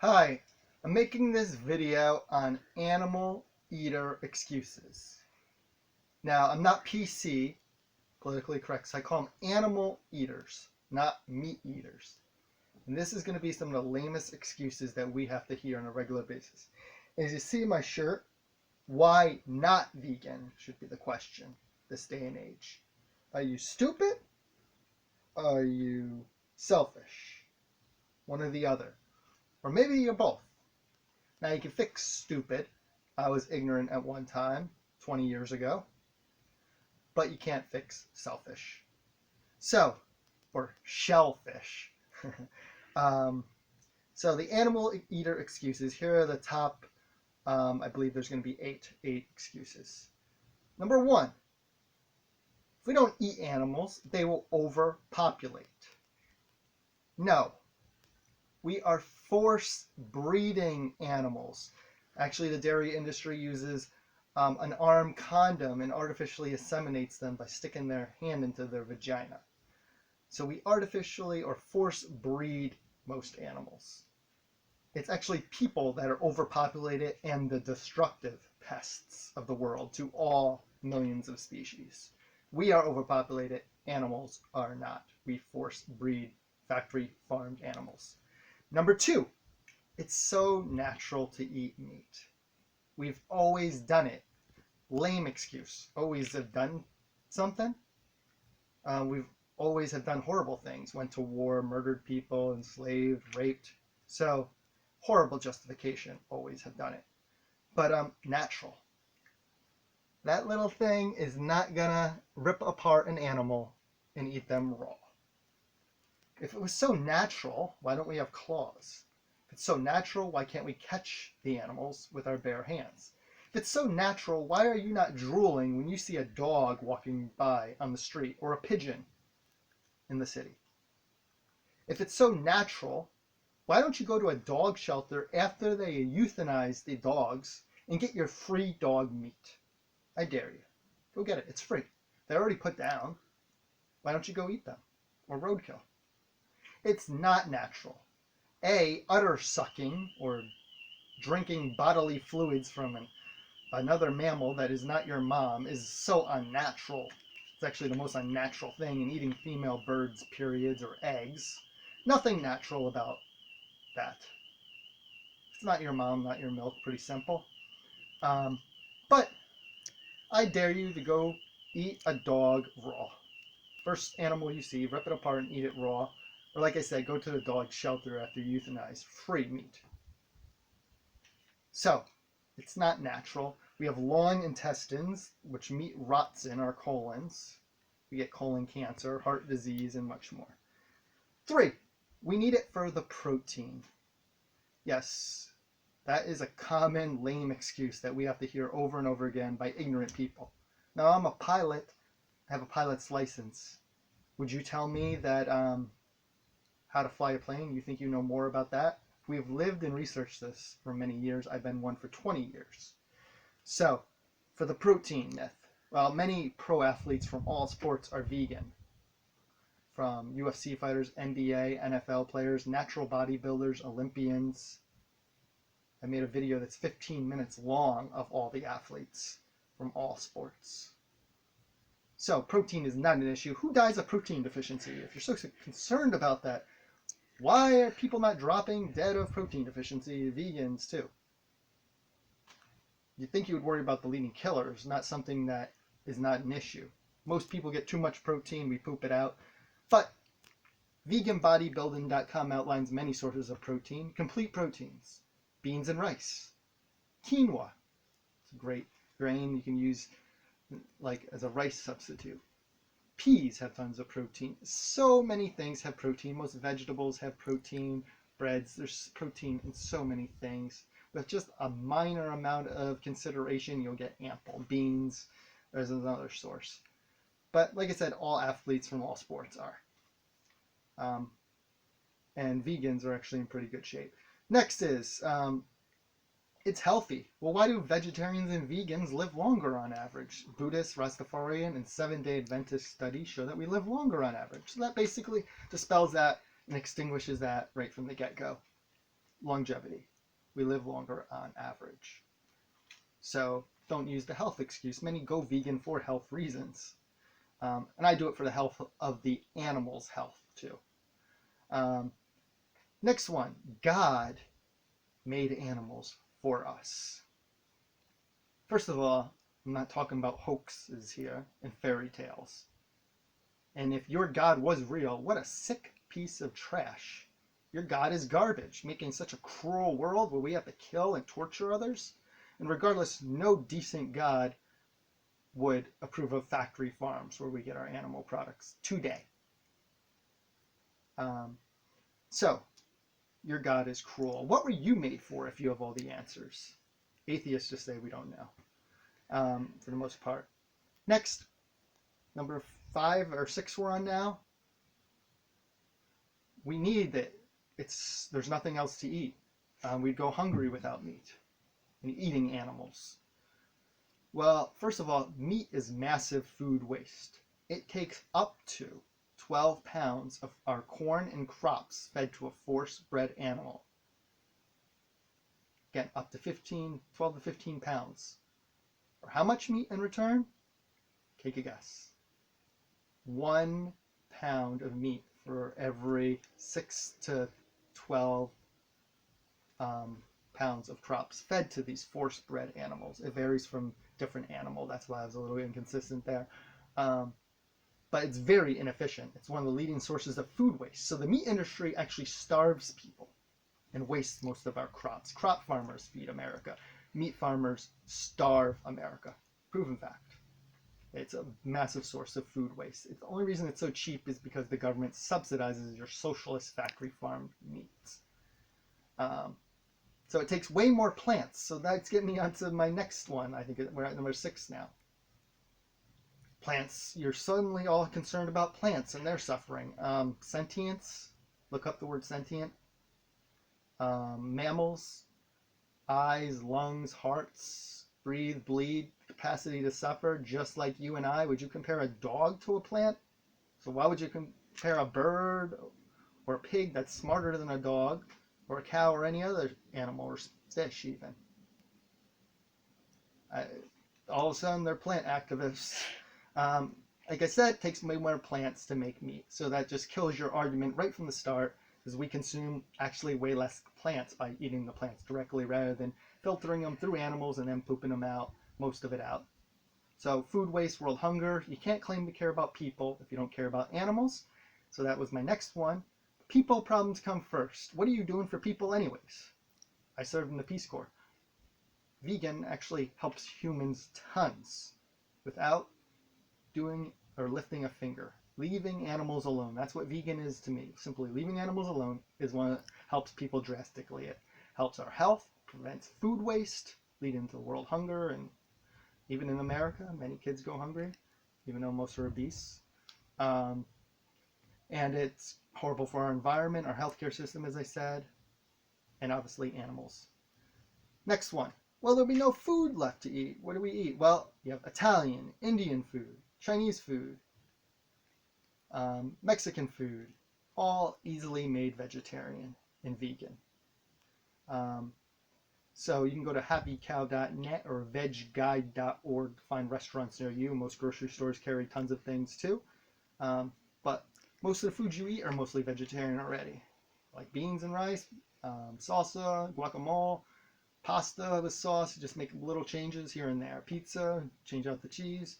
Hi, I'm making this video on animal eater excuses. Now, I'm not PC, politically correct, so I call them animal eaters, not meat eaters. And this is going to be some of the lamest excuses that we have to hear on a regular basis. As you see my shirt, why not vegan should be the question this day and age. Are you stupid? Are you selfish? One or the other. Or maybe you're both. Now you can fix stupid. I was ignorant at one time, 20 years ago, but you can't fix selfish. So, or shellfish. um, so the animal eater excuses, here are the top, I believe there's going to be eight excuses. Number one, if we don't eat animals, they will overpopulate. No, we are force breeding animals. Actually, the dairy industry uses an arm condom and artificially inseminates them by sticking their hand into their vagina. So we artificially or force breed most animals. It's actually people that are overpopulated and the destructive pests of the world to all millions of species. We are overpopulated, animals are not. We force breed factory farmed animals. Number two, it's so natural to eat meat. We've always done it. Lame excuse. Always have done something. We've always have done horrible things. Went to war, murdered people, enslaved, raped. So horrible justification. Always have done it. But natural. That little thing is not gonna rip apart an animal and eat them raw. If it was so natural, why don't we have claws? If it's so natural, why can't we catch the animals with our bare hands? If it's so natural, why are you not drooling when you see a dog walking by on the street or a pigeon in the city? If it's so natural, why don't you go to a dog shelter after they euthanize the dogs and get your free dog meat? I dare you. Go get it. It's free. They're already put down. Why don't you go eat them? Or roadkill. It's not natural. Udder sucking or drinking bodily fluids from another mammal that is not your mom is so unnatural. It's actually the most unnatural thing in eating female birds' periods or eggs. Nothing natural about that. It's not your mom, not your milk. Pretty simple. But I dare you to go eat a dog raw. First animal you see, rip it apart and eat it raw. Or like I said, go to the dog shelter after you euthanize. Free meat. So, it's not natural. We have long intestines, which meat rots in our colons. We get colon cancer, heart disease, and much more. 3, we need it for the protein. Yes, that is a common lame excuse that we have to hear over and over again by ignorant people. Now, I'm a pilot. I have a pilot's license. Would you tell me that how to fly a plane? You think you know more about that? We've lived and researched this for many years. I've been one for 20 years. So, for the protein myth, well, many pro athletes from all sports are vegan. From UFC fighters, NBA, NFL players, natural bodybuilders, Olympians. I made a video that's 15 minutes long of all the athletes from all sports. So, protein is not an issue. Who dies of protein deficiency? If you're so concerned about that, why are people not dropping dead of protein deficiency? Vegans too. You'd think you would worry about the leading killers, not something that is not an issue. Most people get too much protein, we poop it out. But veganbodybuilding.com outlines many sources of protein, complete proteins, beans and rice, quinoa. It's a great grain you can use like as a rice substitute. Peas have tons of protein. So many things have protein. Most vegetables have protein. Breads, there's protein in so many things. With just a minor amount of consideration, you'll get ample. Beans, there's another source. But like I said, all athletes from all sports are. And vegans are actually in pretty good shape. Next is, it's healthy. Well, why do vegetarians and vegans live longer on average? Buddhist, Rastafarian, and Seventh-day Adventist studies show that we live longer on average. So that basically dispels that and extinguishes that right from the get-go. longevity. We live longer on average. So don't use the health excuse. Many go vegan for health reasons. And I do it for the health of the animal's health too. Next one, God made animals for us. First of all, I'm not talking about hoaxes here and fairy tales. And if your God was real, what a sick piece of trash. Your God is garbage, making such a cruel world where we have to kill and torture others. And regardless, no decent God would approve of factory farms where we get our animal products today. So, your God is cruel. What were you made for if you have all the answers? Atheists just say we don't know, for the most part. Next, number 5 or 6 we're on now. We need that. There's nothing else to eat. We'd go hungry without meat and eating animals. Well, first of all, meat is massive food waste. It takes up to 12 pounds of our corn and crops fed to a force-bred animal. Again, up to 12 to 15 pounds. For how much meat in return? Take a guess. 1 pound of meat for every 6 to 12 pounds of crops fed to these force-bred animals. It varies from different animal. That's why I was a little inconsistent there. But it's very inefficient. It's one of the leading sources of food waste. So the meat industry actually starves people and wastes most of our crops. Crop farmers feed America. Meat farmers starve America. Proven fact. It's a massive source of food waste. The only reason it's so cheap is because the government subsidizes your socialist factory farmed meats. So it takes way more plants. So that's getting me onto my next one. I think we're at number 6 now. Plants. You're suddenly all concerned about plants and their suffering. Sentience. Look up the word sentient. Mammals. Eyes, lungs, hearts, breathe, bleed, capacity to suffer, just like you and I. Would you compare a dog to a plant? So why would you compare a bird or a pig that's smarter than a dog, or a cow, or any other animal, or fish even? All of a sudden, they're plant activists. Like I said, it takes way more plants to make meat. So that just kills your argument right from the start, because we consume actually way less plants by eating the plants directly rather than filtering them through animals and then pooping them out, most of it out. So food waste, world hunger. You can't claim to care about people if you don't care about animals. So that was my next one. People problems come first. What are you doing for people anyways? I served in the Peace Corps. Vegan actually helps humans tons without doing or lifting a finger. Leaving animals alone. That's what vegan is to me. Simply leaving animals alone is one that helps people drastically. It helps our health, prevents food waste, leading to world hunger, and even in America, many kids go hungry, even though most are obese. And it's horrible for our environment, our healthcare system, as I said, and obviously animals. Next one. Well, there'll be no food left to eat. What do we eat? Well, you have Italian, Indian food, Chinese food, Mexican food, all easily made vegetarian and vegan. So you can go to happycow.net or vegguide.org to find restaurants near you. Most grocery stores carry tons of things too. But most of the foods you eat are mostly vegetarian already. Like beans and rice, salsa, guacamole, pasta with sauce. You just make little changes here and there. Pizza, change out the cheese.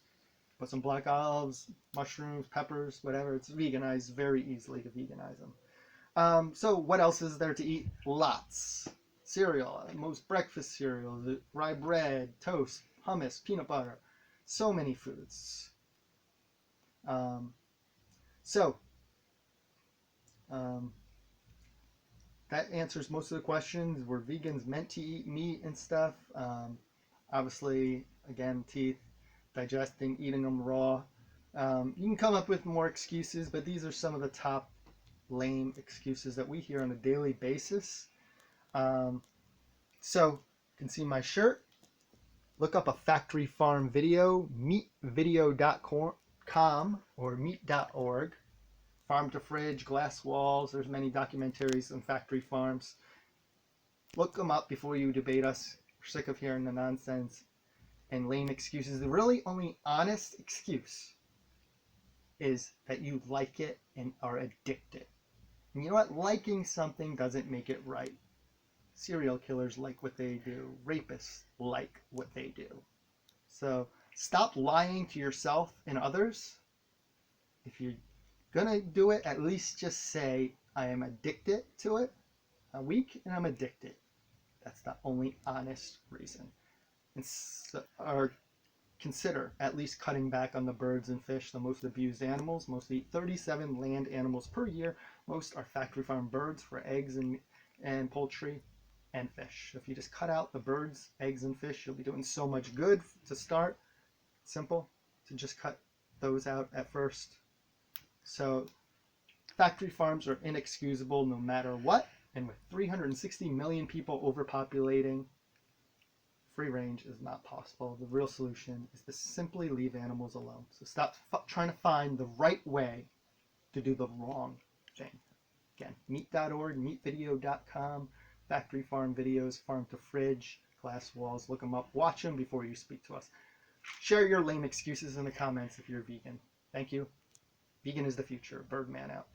Put some black olives, mushrooms, peppers, whatever. It's veganized very easily to veganize them. So what else is there to eat? Lots. Cereal, most breakfast cereals, rye bread, toast, hummus, peanut butter. So many foods. That answers most of the questions. Were vegans meant to eat meat and stuff? Obviously, again, teeth, digesting, eating them raw. You can come up with more excuses, but these are some of the top lame excuses that we hear on a daily basis. So you can see my shirt. Look up a factory farm video, meatvideo.com or meat.org. Farm to fridge, glass walls. There's many documentaries on factory farms. Look them up before you debate us. We're sick of hearing the nonsense and lame excuses. The really only honest excuse is that you like it and are addicted. And you know what? Liking something doesn't make it right. Serial killers like what they do. Rapists like what they do. So stop lying to yourself and others. If you're gonna do it, at least just say, I am addicted to it. I'm weak and I'm addicted. That's the only honest reason. Or consider at least cutting back on the birds and fish, the most abused animals. Most eat 37 land animals per year. Most are factory farm birds for eggs and poultry and fish. If you just cut out the birds, eggs, and fish, you'll be doing so much good to start. Simple to just cut those out at first. So factory farms are inexcusable no matter what. And with 360 million people overpopulating, free range is not possible. The real solution is to simply leave animals alone. So stop trying to find the right way to do the wrong thing. Again, meat.org, meatvideo.com, factory farm videos, farm to fridge, glass walls. Look them up. Watch them before you speak to us. Share your lame excuses in the comments if you're vegan. Thank you. Vegan is the future. Birdman out.